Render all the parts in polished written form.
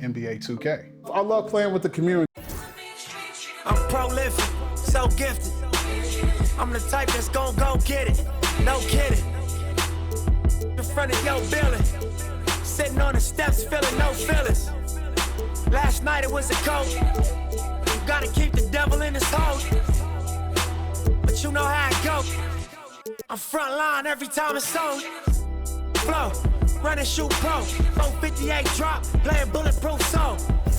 NBA 2K. I love playing with the community. I'm prolific, so gifted. I'm the type that's gon' go get it, no kidding. In front of your building, sitting on the steps, feeling no feelings. Last night it was a coat. You gotta keep the devil in his hole. But you know how it go. I'm front line every time it's on. Flow, run and shoot pro. 458 drop, playing bulletproof soul.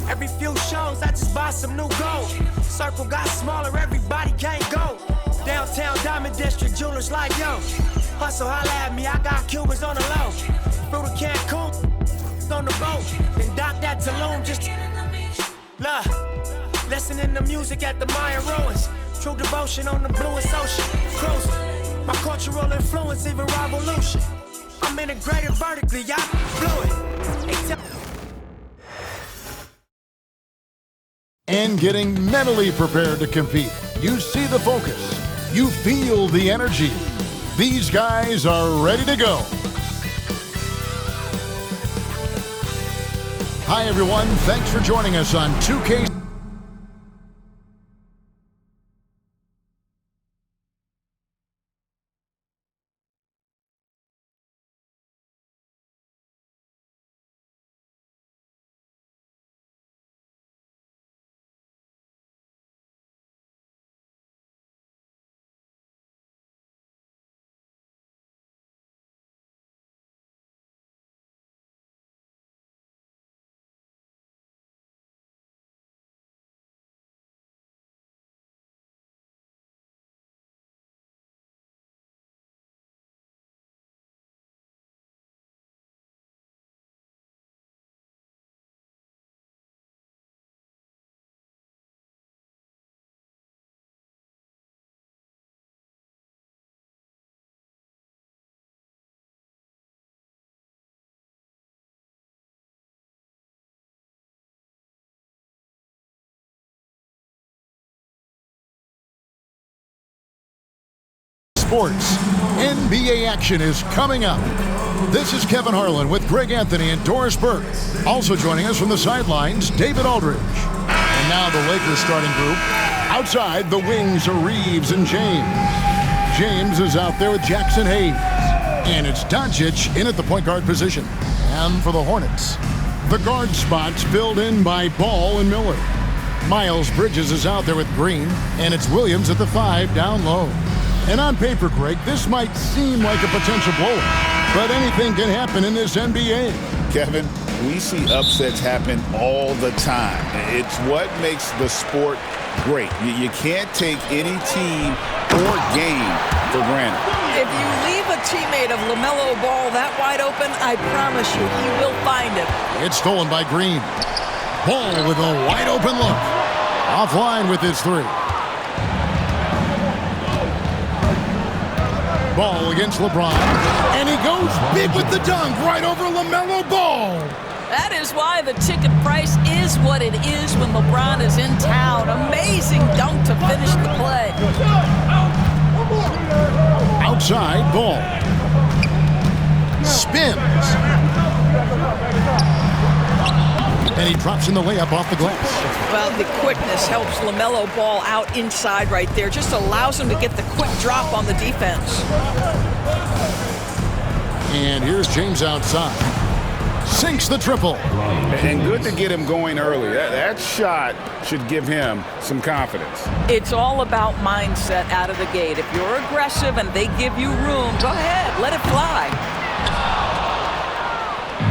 Every few shows, I just buy some new gold. Circle got smaller, everybody can't go. Downtown Diamond District, jewelers like yo. Hustle, holla at me, I got Cubans on the low. Through the Cancun, on the boat. Then dock that Tulum, just love. Listening to music at the Mayan ruins. True devotion on the bluest ocean. Cruising, my cultural influence, even revolution. I'm integrated vertically, y'all fluid. And getting mentally prepared to compete. You see the focus. You feel the energy. These guys are ready to go. Hi, everyone. Thanks for joining us on 2K. Sports. NBA action is coming up. This is Kevin Harlan with Greg Anthony and Doris Burke. Also joining us from the sidelines, David Aldridge. And now the Lakers starting group. Outside, the wings are Reeves and James. James is out there with Jackson Hayes. And it's Doncic in at the point guard position. And for the Hornets, the guard spots filled in by Ball and Miller. Miles Bridges is out there with Green. And it's Williams at the 5 down low. And on paper, Greg, this might seem like a potential blowout, but anything can happen in this NBA. Kevin, we see upsets happen all the time. It's what makes the sport great. You can't take any team or game for granted. If you leave a teammate of LaMelo Ball that wide open, I promise you, he will find it. It's stolen by Green. Ball with a wide open look. Offline with his 3. Ball against LeBron, and he goes big with the dunk right over LaMelo Ball. That is why the ticket price is what it is when LeBron is in town. Amazing dunk to finish the play. Outside, Ball. Spins. And he drops in the layup off the glass. Well, the quickness helps LaMelo Ball out inside right there. Just allows him to get the quick drop on the defense. And here's James outside. Sinks the triple. And good to get him going early. That shot should give him some confidence. It's all about mindset out of the gate. If you're aggressive and they give you room, go ahead, let it fly.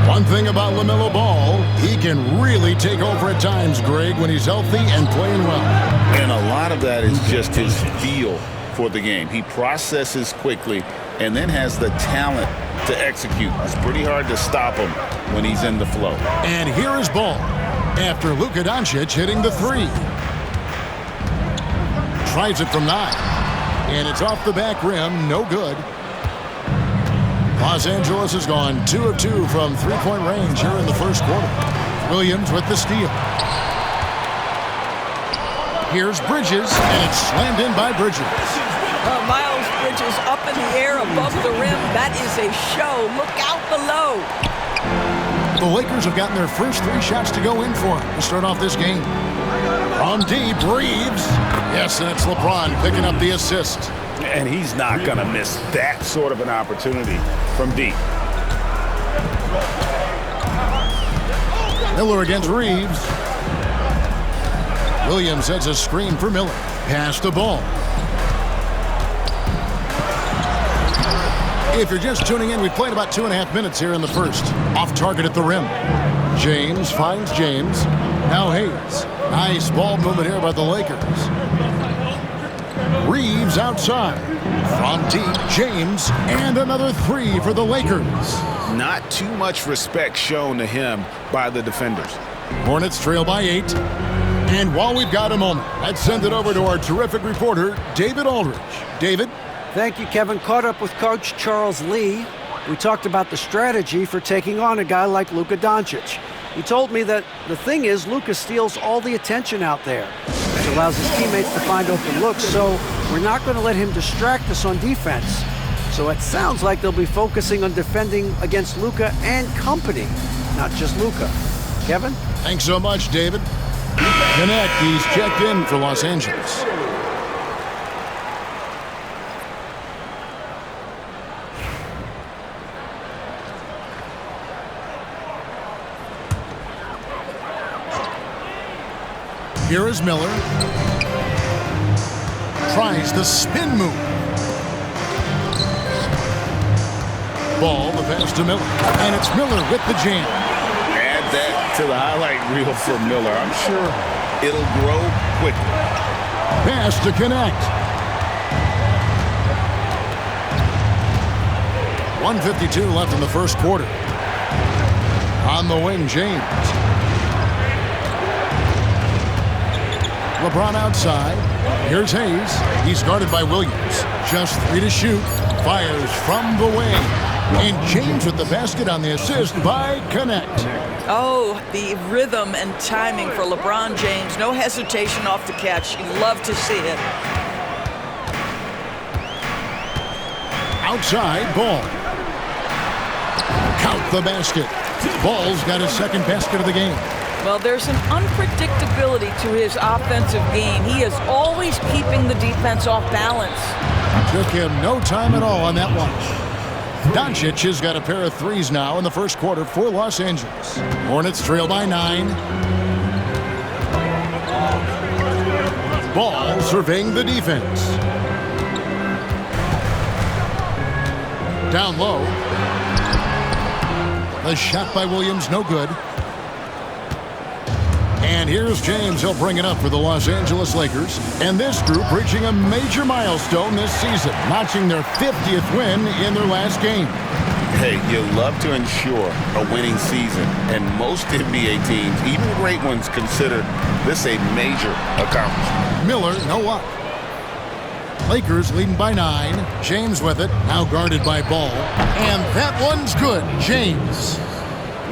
One thing about LaMelo Ball, he can really take over at times, Greg, when he's healthy and playing well. And a lot of that is just his feel for the game. He processes quickly and then has the talent to execute. It's pretty hard to stop him when he's in the flow. And here is Ball after Luka Doncic hitting the 3. Tries it from 9. And it's off the back rim, no good. Los Angeles has gone 2 of 2 from three-point range here in the first quarter. Williams with the steal. Here's Bridges, and it's slammed in by Bridges. Miles Bridges up in the air above the rim. That is a show. Look out below. The Lakers have gotten their first 3 shots to go in for to start off this game. From deep, Reeves. Yes, and it's LeBron picking up the assist. And he's not going to miss that sort of an opportunity from deep. Miller against Reeves. Williams sets a screen for Miller. Pass the ball. If you're just tuning in, we played about 2.5 minutes here in the first. Off target at the rim. James finds James. Now Hayes. Nice ball movement here by the Lakers. Reeves outside. From deep, James, and another 3 for the Lakers. Not too much respect shown to him by the defenders. Hornets trail by 8. And while we've got a moment, let's send it over to our terrific reporter, David Aldridge. David? Thank you, Kevin. Caught up with Coach Charles Lee. We talked about the strategy for taking on a guy like Luka Doncic. He told me that the thing is Luka steals all the attention out there. It allows his teammates to find open looks, so we're not going to let him distract us on defense. So it sounds like they'll be focusing on defending against Luka and company, not just Luka. Kevin? Thanks so much, David. Connect, he's checked in for Los Angeles. Here is Miller. Tries the spin move. Ball, the pass to Miller. And it's Miller with the jam. Add that to the highlight reel for Miller. I'm sure it'll grow quickly. Pass to connect. 1:52 left in the first quarter. On the wing, James. LeBron outside. Here's Hayes. He's guarded by Williams. Just 3 to shoot. Fires from the wing. And James with the basket on the assist by Connect. Oh, the rhythm and timing for LeBron James. No hesitation off the catch. You love to see it. Outside, Ball. Count the basket. Ball's got his second basket of the game. Well, there's an unpredictability to his offensive game. He is always keeping the defense off balance. Took him no time at all on that one. Doncic has got a pair of 3s now in the first quarter for Los Angeles. Hornets trail by 9. Ball surveying the defense. Down low. The shot by Williams, no good. And here's James. He'll bring it up for the Los Angeles Lakers. And this group reaching a major milestone this season, notching their 50th win in their last game. Hey, you love to ensure a winning season, and most NBA teams, even great ones, consider this a major accomplishment. Miller, no luck. Lakers leading by 9. James with it, now guarded by Ball. And that one's good, James.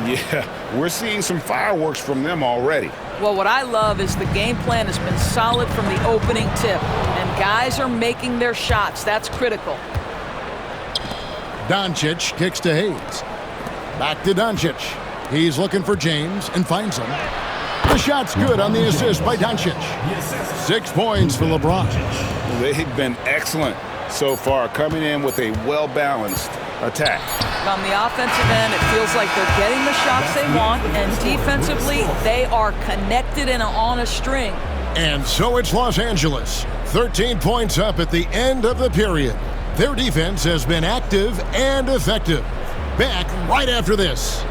Yeah, we're seeing some fireworks from them already. Well, what I love is the game plan has been solid from the opening tip, and guys are making their shots. That's critical. Doncic kicks to Hayes. Back to Doncic. He's looking for James and finds him. The shot's good on the assist by Doncic. 6 points for LeBron. They've been excellent so far, coming in with a well-balanced attack. On the offensive end, it feels like they're getting the shots they want, and defensively, they are connected and on a string. And so it's Los Angeles. 13 points up at the end of the period. Their defense has been active and effective. Back right after this.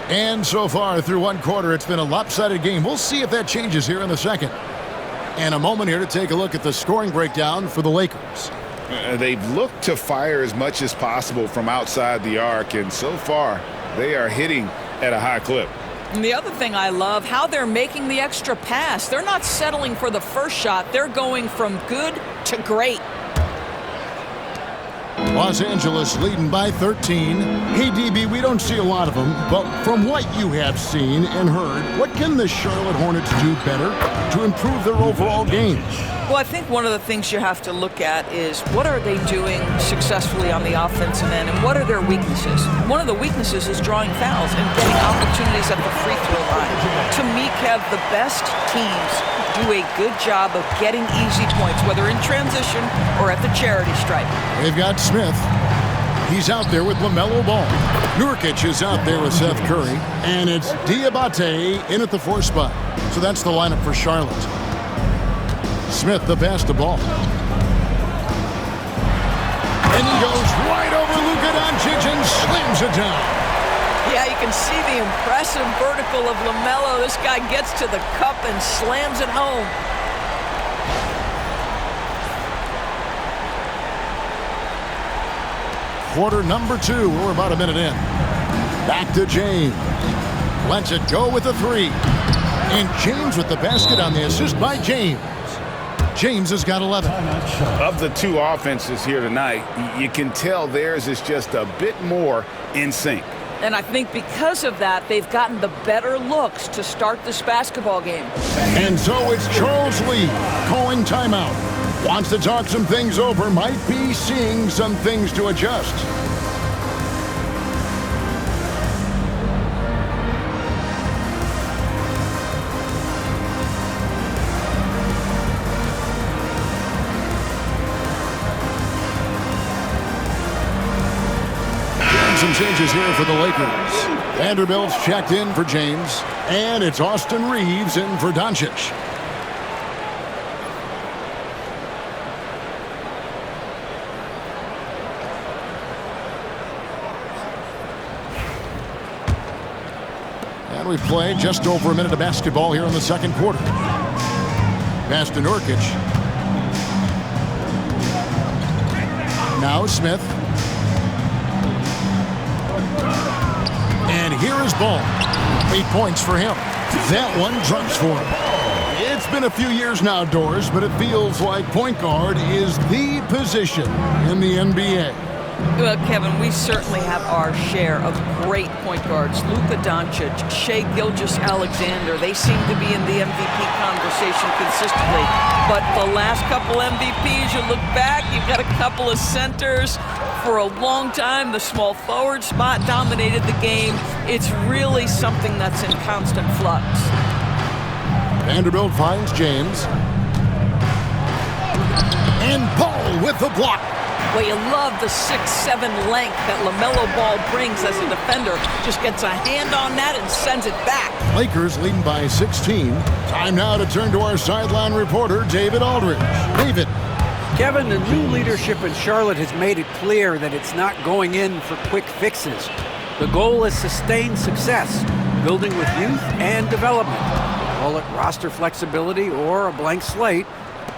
And so far through one quarter, it's been a lopsided game. We'll see if that changes here in the second. And a moment here to take a look at the scoring breakdown for the Lakers. They've looked to fire as much as possible from outside the arc, and so far, they are hitting at a high clip. And the other thing I love, how they're making the extra pass. They're not settling for the first shot. They're going from good to great. Los Angeles leading by 13. Hey, DB, we don't see a lot of them, but from what you have seen and heard, what can the Charlotte Hornets do better to improve their overall game? Well, I think one of the things you have to look at is what are they doing successfully on the offensive end and what are their weaknesses? One of the weaknesses is drawing fouls and getting opportunities at the free throw line. To me, Kev, the best teams do a good job of getting easy points, whether in transition or at the charity stripe. They've got Smith. He's out there with LaMelo Ball. Nurkic is out there with Seth Curry. And it's Diabate in at the 4 spot. So that's the lineup for Charlotte. Smith, the pass to Ball. And he goes right over Luka Doncic and slams it down. Yeah, you can see the impressive vertical of LaMelo. This guy gets to the cup and slams it home. Quarter number 2. We're about a minute in. Back to James. Lets it go with the 3. And James with the basket on the assist by James. James has got 11. Of the two offenses here tonight, you can tell theirs is just a bit more in sync. And I think because of that, they've gotten the better looks to start this basketball game. And so it's Charles Lee calling timeout. Wants to talk some things over, might be seeing some things to adjust. Some changes here for the Lakers. Vanderbilt's checked in for James, and it's Austin Reeves in for Doncic. And we play just over a minute of basketball here in the second quarter. Pass to Nurkic. Now Smith. And here is Ball. 8 points for him. That one drops for him. It's been a few years now, Doris, but it feels like point guard is the position in the NBA. Well, Kevin, we certainly have our share of great point guards. Luka Doncic, Shai Gilgeous-Alexander, they seem to be in the MVP conversation consistently. But the last couple MVPs, you look back, you've got a couple of centers. For a long time, the small forward spot dominated the game. It's really something that's in constant flux. Vanderbilt finds James. And Ball with the block. Well, you love the 6'7" length that LaMelo Ball brings as a defender. Just gets a hand on that and sends it back. Lakers leading by 16. Time now to turn to our sideline reporter, David Aldridge. David. Kevin, the new leadership in Charlotte has made it clear that it's not going in for quick fixes. The goal is sustained success, building with youth and development. Call it roster flexibility or a blank slate.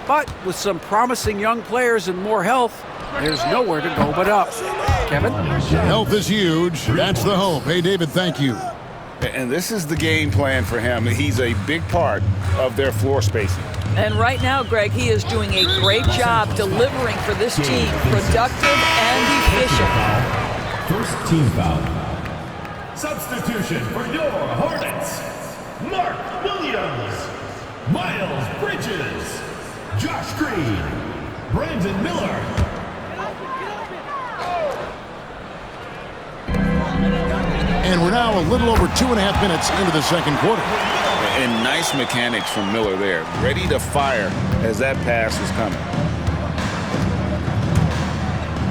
But with some promising young players and more health, there's nowhere to go but up. Kevin? Health is huge. That's the hope. Hey, David, thank you. And this is the game plan for him. He's a big part of their floor spacing. And right now, Greg, he is doing a great job delivering for this team, productive and efficient. First team foul. Substitution for your Hornets. Mark Williams, Miles Bridges, Josh Green, Brandon Miller. And we're now a little over 2.5 minutes into the second quarter. And nice mechanics from Miller there. Ready to fire as that pass is coming.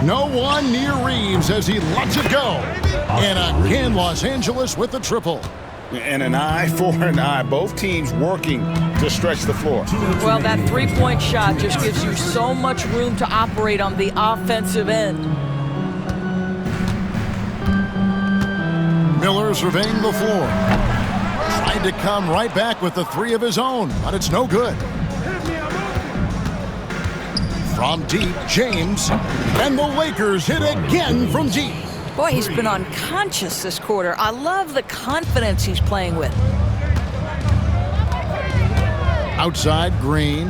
No one near Reeves as he lets it go. And again, Los Angeles with the triple. And an eye for an eye. Both teams working to stretch the floor. Well, that three-point shot just gives you so much room to operate on the offensive end. Miller surveying the floor. Tried to come right back with the 3 of his own, but it's no good. From deep, James, and the Lakers hit again from deep. Boy, he's been unconscious this quarter. I love the confidence he's playing with. Outside, Green.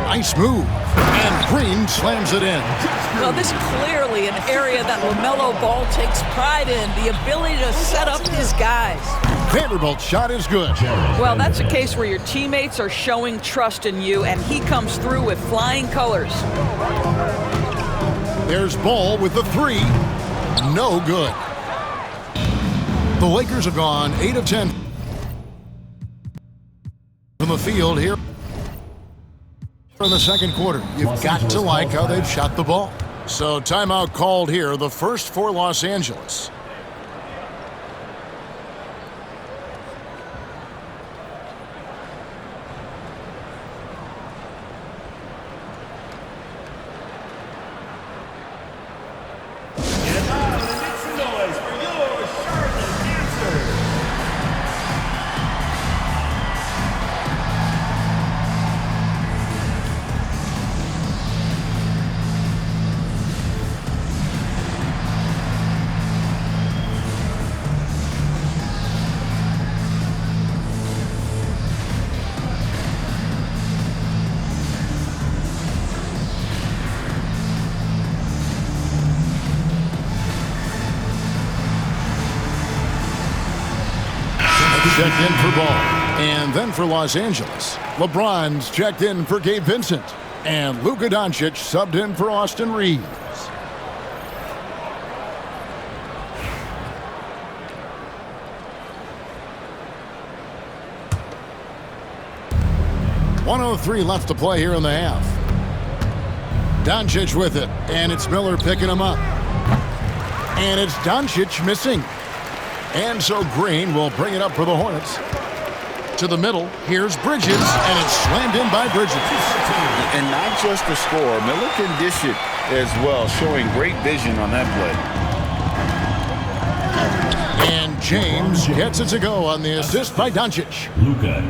Nice move. And Green slams it in. Well, this is clearly an area that LaMelo Ball takes pride in, the ability to set up his guys. Vanderbilt's shot is good. Well, that's a case where your teammates are showing trust in you, and he comes through with flying colors. There's Ball with the three. No good. The Lakers have gone 8 of 10 from the field here in the second quarter. You've got to like how they've shot the ball. So timeout called here, the first for Los Angeles. Checked in for Ball. And then for Los Angeles, LeBron's checked in for Gabe Vincent. And Luka Doncic subbed in for Austin Reeves. .103 left to play here in the half. Doncic with it, and it's Miller picking him up. And it's Doncic missing. And so Green will bring it up for the Hornets. To the middle, here's Bridges, and it's slammed in by Bridges. And not just the score, Miller can dish it as well, showing great vision on that play. And James gets it to go on the assist by Doncic.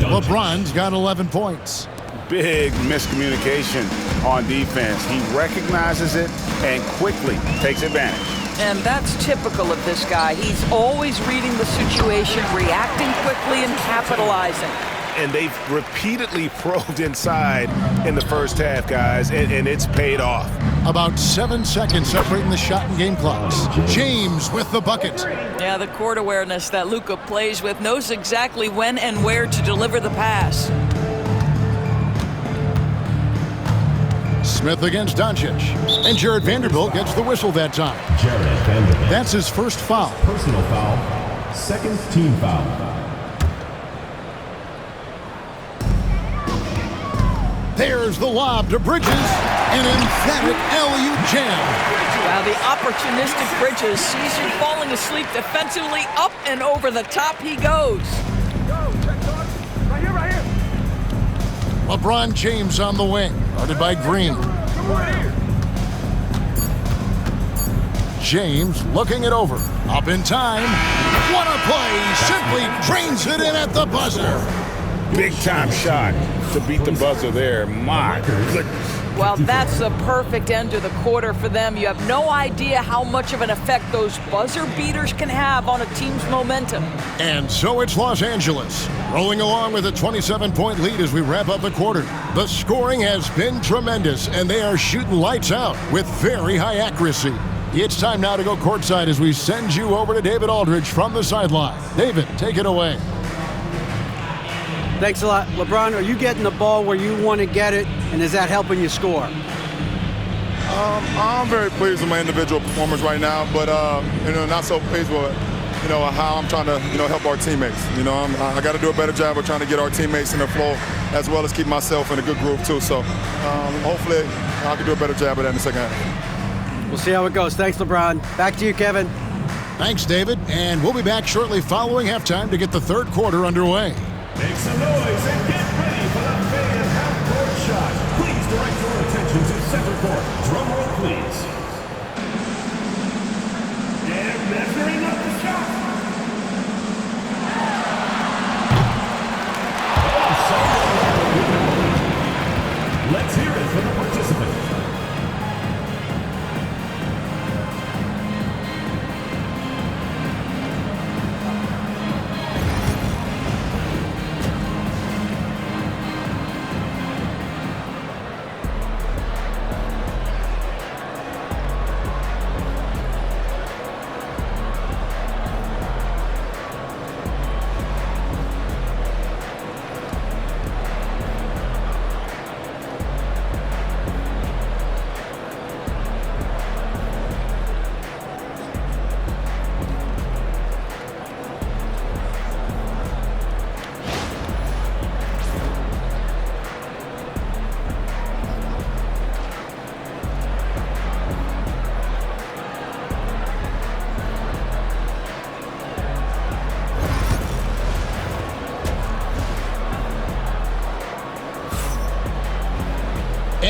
LeBron's got 11 points. Big miscommunication on defense. He recognizes it and quickly takes advantage. And that's typical of this guy. He's always reading the situation, reacting quickly, and capitalizing. And they've repeatedly probed inside in the first half, guys, and it's paid off. About 7 seconds separating the shot and game clocks. James with the bucket. Yeah, the court awareness that Luka plays with, knows exactly when and where to deliver the pass. Smith against Doncic. And Jared Vanderbilt gets the whistle that time. Jared Vanderbilt. That's his first foul. Personal foul. Second team foul. There's the lob to Bridges. An emphatic alley-oop jam. Wow, the opportunistic Bridges sees you falling asleep defensively. Up and over the top he goes. LeBron James on the wing, guarded by Green. James looking it over. Up in time. What a play. Simply drains it in at the buzzer. Big time shot to beat the buzzer there. My goodness. Well, that's the perfect end to the quarter for them. You have no idea how much of an effect those buzzer beaters can have on a team's momentum. And so it's Los Angeles, rolling along with a 27-point lead as we wrap up the quarter. The scoring has been tremendous, and they are shooting lights out with very high accuracy. It's time now to go courtside as we send you over to David Aldridge from the sideline. David, take it away. Thanks a lot. LeBron, are you getting the ball where you want to get it, and is that helping you score? I'm very pleased with my individual performance right now, but not so pleased with how I'm trying to help our teammates. I got to do a better job of trying to get our teammates in the flow, as well as keep myself in a good groove too. So hopefully I can do a better job of that in the second half. We'll see how it goes. Thanks, LeBron. Back to you, Kevin. Thanks, David, and we'll be back shortly following halftime to get the third quarter underway. Make some noise and get ready for the big half-court shot. Please direct your attention to center court. Drum roll, please. And measuring up the shot. Let's hear it for the participant.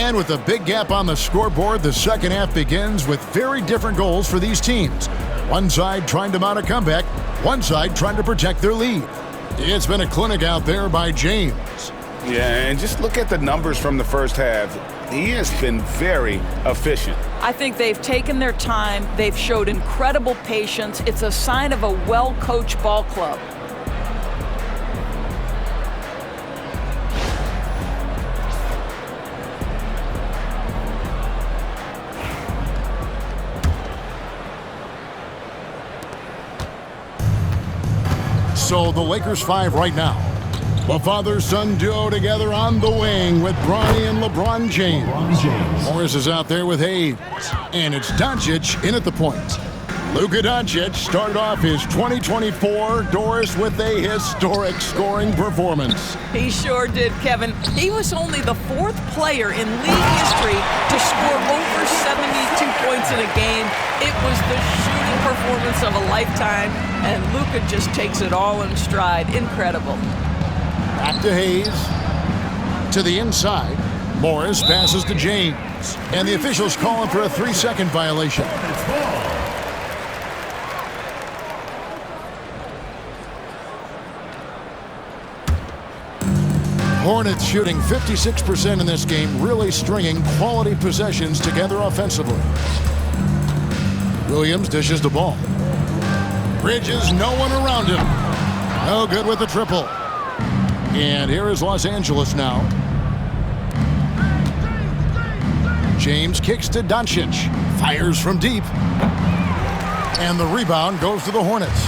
And with a big gap on the scoreboard, the second half begins with very different goals for these teams. One side trying to mount a comeback, one side trying to protect their lead. It's been a clinic out there by James. Yeah, and just look at the numbers from the first half. He has been very efficient. I think they've taken their time. They've showed incredible patience. It's a sign of a well-coached ball club. So the Lakers 5 right now. The father-son duo together on the wing with Bronny and LeBron James. Morris is out there with Hayes. And it's Doncic in at the point. Luka Doncic started off his 2024 Doris with a historic scoring performance. He sure did, Kevin. He was only the fourth player in league history to score over 72 points in a game. It was the shooting performance of a lifetime, and Luka just takes it all in stride. Incredible. Back to Hayes. To the inside. Morris passes to James. And the officials calling for a 3-second violation. Hornets shooting 56% in this game, really stringing quality possessions together offensively. Williams dishes the ball. Bridges, no one around him. No good with the triple. And here is Los Angeles now. James kicks to Doncic. Fires from deep. And the rebound goes to the Hornets.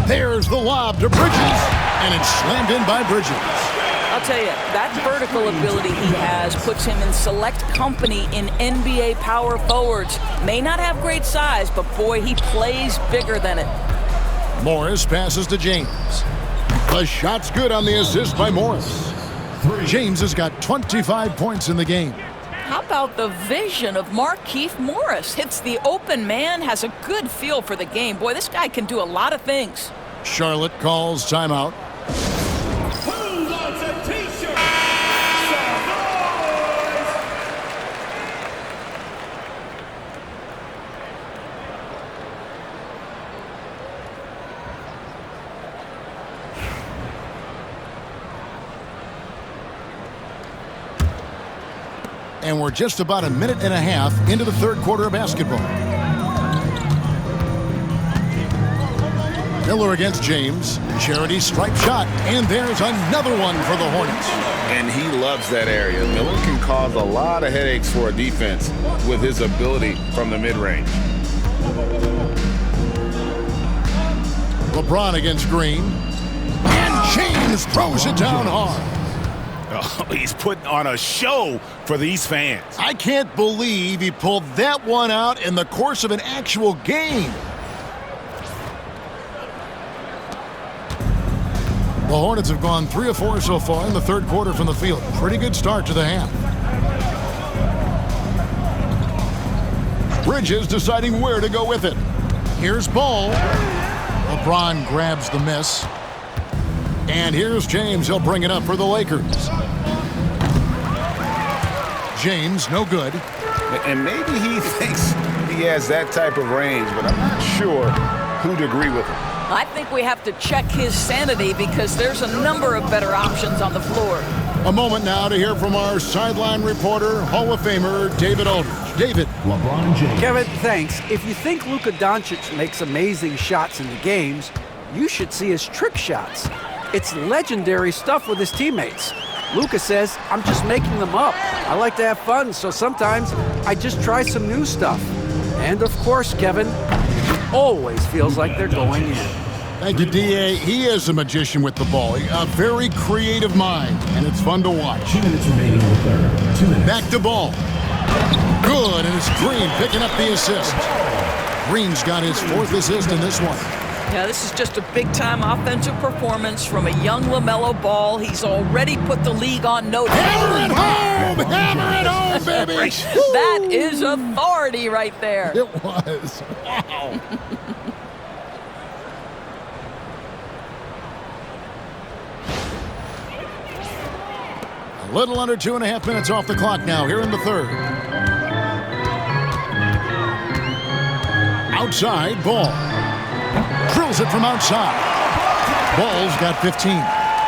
There's the lob to Bridges. And it's slammed in by Bridges. I'll tell you, that vertical ability he has puts him in select company in NBA power forwards. May not have great size, but boy, he plays bigger than it. Morris passes to James. The shot's good on the assist by Morris. James has got 25 points in the game. How about the vision of Markieff Morris? Hits the open man, has a good feel for the game. Boy, this guy can do a lot of things. Charlotte calls timeout. Who wants a t-shirt? And we're just about a minute and a half into the third quarter of basketball. Miller against James. Charity stripe shot. And there's another one for the Hornets. And he loves that area. Miller can cause a lot of headaches for a defense with his ability from the mid-range. LeBron against Green. And James throws it down hard. Oh, he's putting on a show for these fans. I can't believe he pulled that one out in the course of an actual game. The Hornets have gone 3 of 4 so far in the third quarter from the field. Pretty good start to the half. Bridges deciding where to go with it. Here's Ball. LeBron grabs the miss. And here's James. He'll bring it up for the Lakers. James, no good. And maybe he thinks he has that type of range, but I'm not sure who'd agree with him. I think we have to check his sanity because there's a number of better options on the floor. A moment now to hear from our sideline reporter, Hall of Famer David Aldridge. David. LeBron James. Kevin, thanks. If you think Luka Doncic makes amazing shots in the games, you should see his trick shots. It's legendary stuff with his teammates. Luka says, I'm just making them up. I like to have fun, so sometimes I just try some new stuff. And of course, Kevin, it always feels like they're going in. Thank you, D.A. He is a magician with the ball. A very creative mind, and it's fun to watch. 2 minutes remaining in the third. 2 minutes. Back to Ball. Good, and it's Green picking up the assist. Green's got his 4th assist in this one. Yeah, this is just a big-time offensive performance from a young LaMelo Ball. He's already put the league on notice. Hammer it home! Hammer it home, baby! That is authority right there. It was. Wow. Little under 2.5 minutes off the clock now here in the third. Outside, Ball. Drills it from outside. Ball's got 15.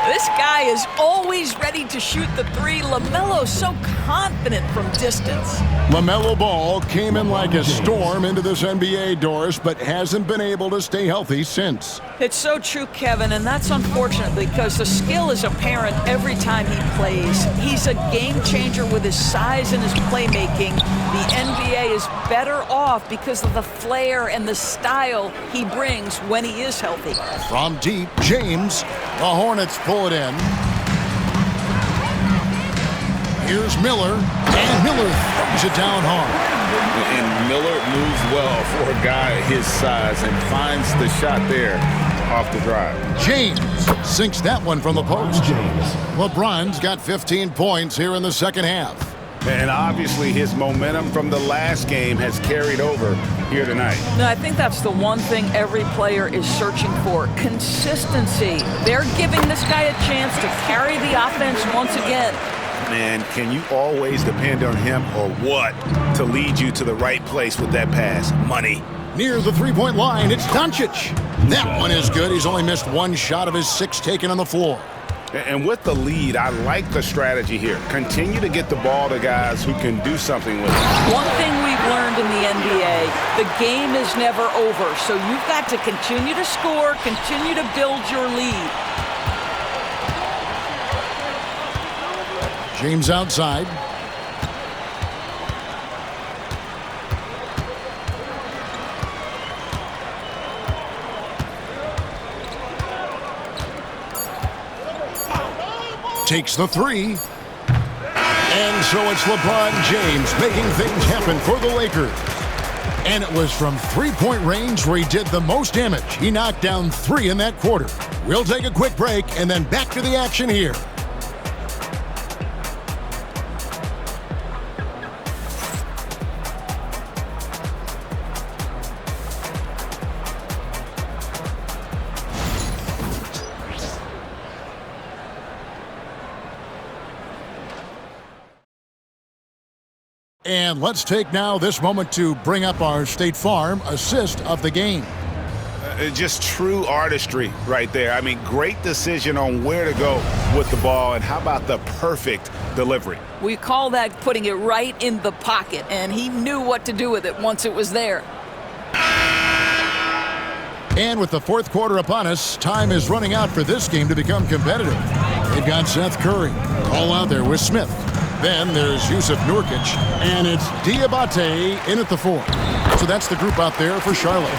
This guy is always ready to shoot the three. LaMelo's so confident from distance. LaMelo Ball came in like a storm into this NBA, Doris, but hasn't been able to stay healthy since. It's so true, Kevin, and that's unfortunate because the skill is apparent every time he plays. He's a game changer with his size and his playmaking. The NBA is better off because of the flair and the style he brings when he is healthy. From deep, James. The Hornets pull it in. Here's Miller, and Miller throws it down hard. And Miller moves well for a guy his size and finds the shot there off the drive. James sinks that one from the post. LeBron's got 15 points here in the second half. And obviously his momentum from the last game has carried over here tonight. No, I think that's the one thing every player is searching for, consistency. They're giving this guy a chance to carry the offense once again. Man, can you always depend on him or what to lead you to the right place with that pass? Money. Near the three-point line, it's Doncic. That one is good. He's only missed one shot of his 6 taken on the floor. And with the lead, I like the strategy here. Continue to get the ball to guys who can do something with it. One thing we've learned in the NBA, the game is never over. So you've got to continue to score, continue to build your lead. James outside. Takes the three. And so it's LeBron James making things happen for the Lakers. And it was from three-point range where he did the most damage. He knocked down 3 in that quarter. We'll take a quick break and then back to the action here. And let's take now this moment to bring up our State Farm assist of the game. Just true artistry right there. I mean, great decision on where to go with the ball, and how about the perfect delivery? We call that putting it right in the pocket, and he knew what to do with it once it was there. And with the fourth quarter upon us, time is running out for this game to become competitive. They've got Seth Curry all out there with Smith. Then there's Yusuf Nurkic, and it's Diabate in at the 4. So that's the group out there for Charlotte.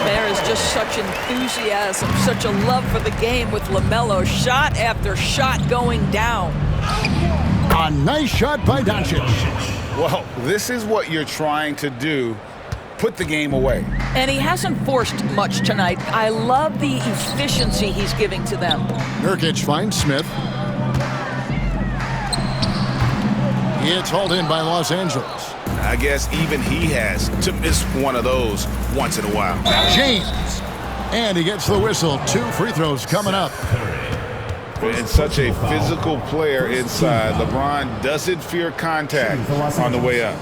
There is just such enthusiasm, such a love for the game with LaMelo, shot after shot going down. A nice shot by Doncic. Well, this is what you're trying to do. Put the game away. And he hasn't forced much tonight. I love the efficiency he's giving to them. Nurkic finds Smith. It's hauled in by Los Angeles. I guess even he has to miss one of those once in a while. James. And he gets the whistle. 2 free throws coming up. And such a physical player inside. LeBron doesn't fear contact on the way up.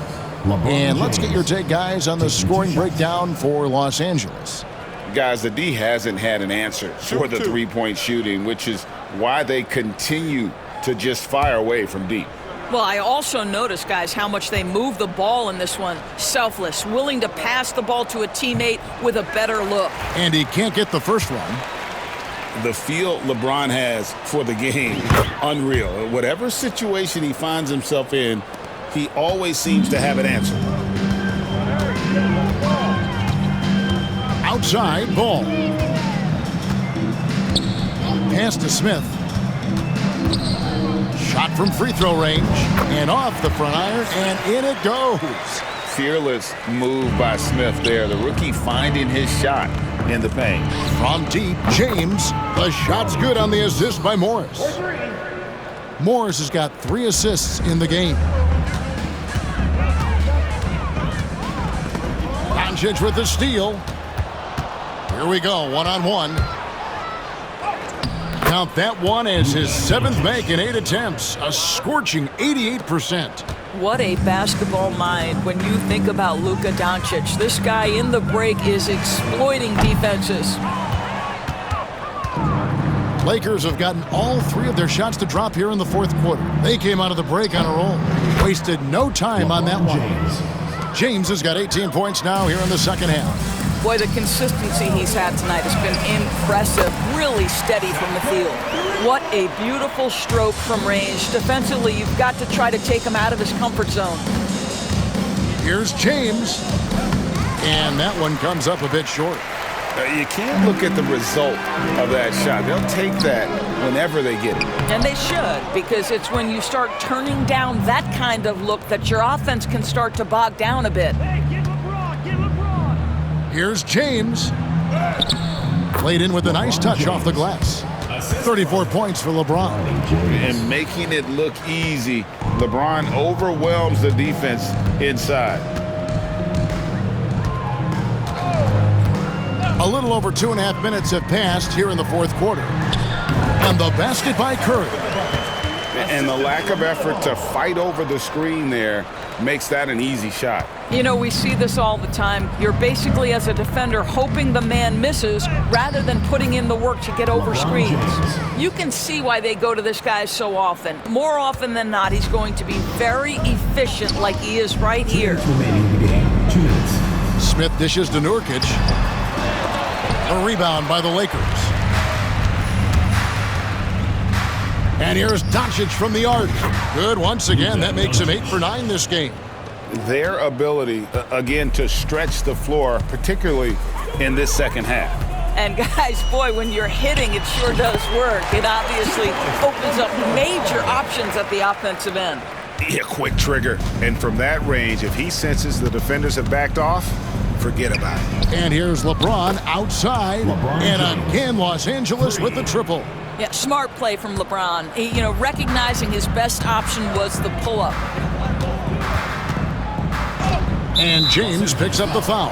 And let's get your take, guys, on the scoring breakdown for Los Angeles. Guys, the D hasn't had an answer for the three-point shooting, which is why they continue to just fire away from deep. Well, I also noticed, guys, how much they move the ball in this one. Selfless, willing to pass the ball to a teammate with a better look. And he can't get the first one. The feel LeBron has for the game, unreal. Whatever situation he finds himself in, he always seems to have an answer. Outside, Ball. Pass to Smith. Shot from free throw range, and off the front iron, and in it goes. Fearless move by Smith there. The rookie finding his shot in the paint. From deep, James. The shot's good on the assist by Morris. Morris has got 3 assists in the game. Doncic with the steal. Here we go, one-on-one. Count that one as his 7th make in 8 attempts, a scorching 88%. What a basketball mind when you think about Luka Doncic. This guy in the break is exploiting defenses. Lakers have gotten all 3 of their shots to drop here in the 4th quarter. They came out of the break on a roll. Wasted no time on that one. James has got 18 points now here in the 2nd half. Boy, the consistency he's had tonight has been impressive. Really steady from the field. What a beautiful stroke from range. Defensively, you've got to try to take him out of his comfort zone. Here's James. And that one comes up a bit short. You can't look at the result of that shot. They'll take that whenever they get it. And they should, because it's when you start turning down that kind of look that your offense can start to bog down a bit. Here's James. Played in with a nice touch off the glass. 34 points for LeBron. And making it look easy, LeBron overwhelms the defense inside. A little over 2.5 minutes have passed here in the 4th quarter. And the basket by Curry. And the lack of effort to fight over the screen there makes that an easy shot. You know, we see this all the time. You're basically, as a defender, hoping the man misses rather than putting in the work to get over screens. You can see why they go to this guy so often. More often than not, he's going to be very efficient like he is right here. Smith dishes to Nurkic. A rebound by the Lakers. And here's Doncic from the arc. Good once again. That makes him 8 for 9 this game. Their ability, again, to stretch the floor, particularly in this 2nd half. And guys, boy, when you're hitting, it sure does work. It obviously opens up major options at the offensive end. Yeah, quick trigger. And from that range, if he senses the defenders have backed off, forget about it. And here's LeBron outside. And again, Los Angeles with the triple. Yeah, smart play from LeBron. You know, recognizing his best option was the pull-up. And James picks up the foul.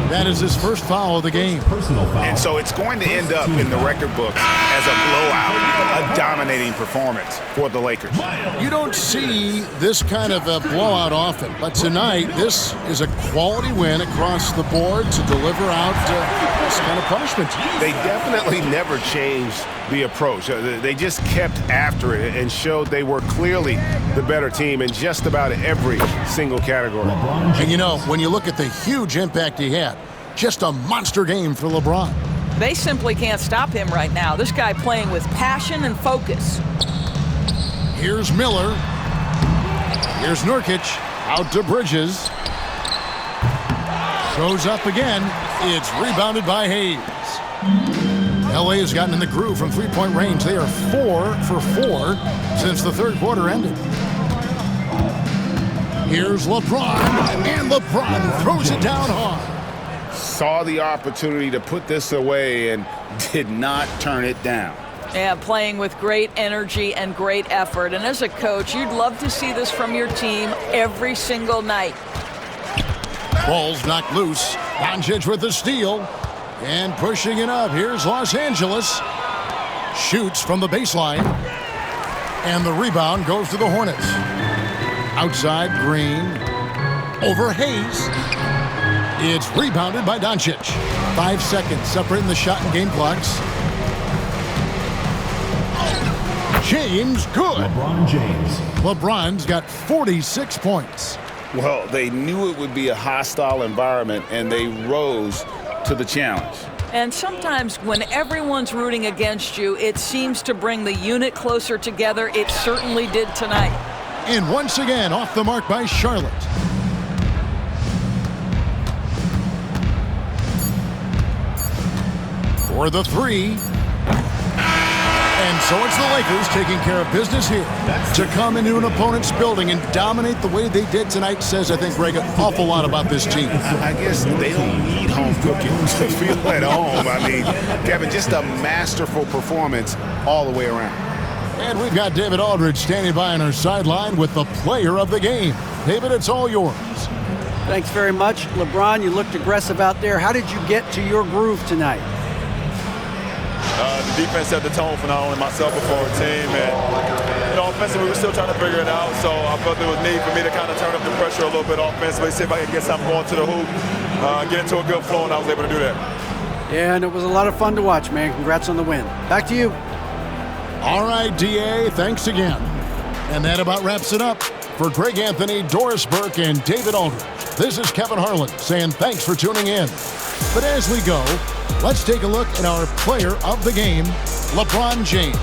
That is his first foul of the game. And so it's going to end up in the record books as a blowout, a dominating performance for the Lakers. You don't see this kind of a blowout often, but tonight this is a quality win across the board to deliver out this kind of punishment. They definitely never changed the approach. They just kept after it and showed they were clearly the better team in just about every single category. And you know, when you look at the huge impact he had, just a monster game for LeBron. They simply can't stop him right now. This guy playing with passion and focus. Here's Miller. Here's Nurkic. Out to Bridges. Goes up again. It's rebounded by Hayes. LA has gotten in the groove from 3-point range. They are 4 for 4 since the 3rd quarter ended. Here's LeBron, and LeBron throws it down hard. Saw the opportunity to put this away and did not turn it down. Yeah, playing with great energy and great effort. And as a coach, you'd love to see this from your team every single night. Ball's knocked loose. Doncic with the steal. And pushing it up. Here's Los Angeles. Shoots from the baseline. And the rebound goes to the Hornets. Outside, Green. Over Hayes. It's rebounded by Doncic. 5 seconds separating the shot and game clocks. James, good. LeBron James. LeBron's got 46 points. Well, they knew it would be a hostile environment, and they rose to the challenge. And sometimes when everyone's rooting against you, it seems to bring the unit closer together. It certainly did tonight. And once again, off the mark by Charlotte. For the 3. And so it's the Lakers taking care of business here. To come into an opponent's building and dominate the way they did tonight says, I think, Greg, an awful lot about this team. I guess they don't need home cooking to feel at home. I mean, Kevin, just a masterful performance all the way around. And we've got David Aldridge standing by on our sideline with the player of the game. David, it's all yours. Thanks very much. LeBron, you looked aggressive out there. How did you get to your groove tonight? The defense set the tone for not only myself but for our team. And offensively, we were still trying to figure it out. So I felt there was need for me to kind of turn up the pressure a little bit offensively, see if I could get something going to the hoop, get into a good flow, and I was able to do that. Yeah, and it was a lot of fun to watch, man. Congrats on the win. Back to you. All right, DA, thanks again. And that about wraps it up. For Greg Anthony, Doris Burke, and David Aldridge, this is Kevin Harlan saying thanks for tuning in. But as we go, let's take a look at our player of the game, LeBron James.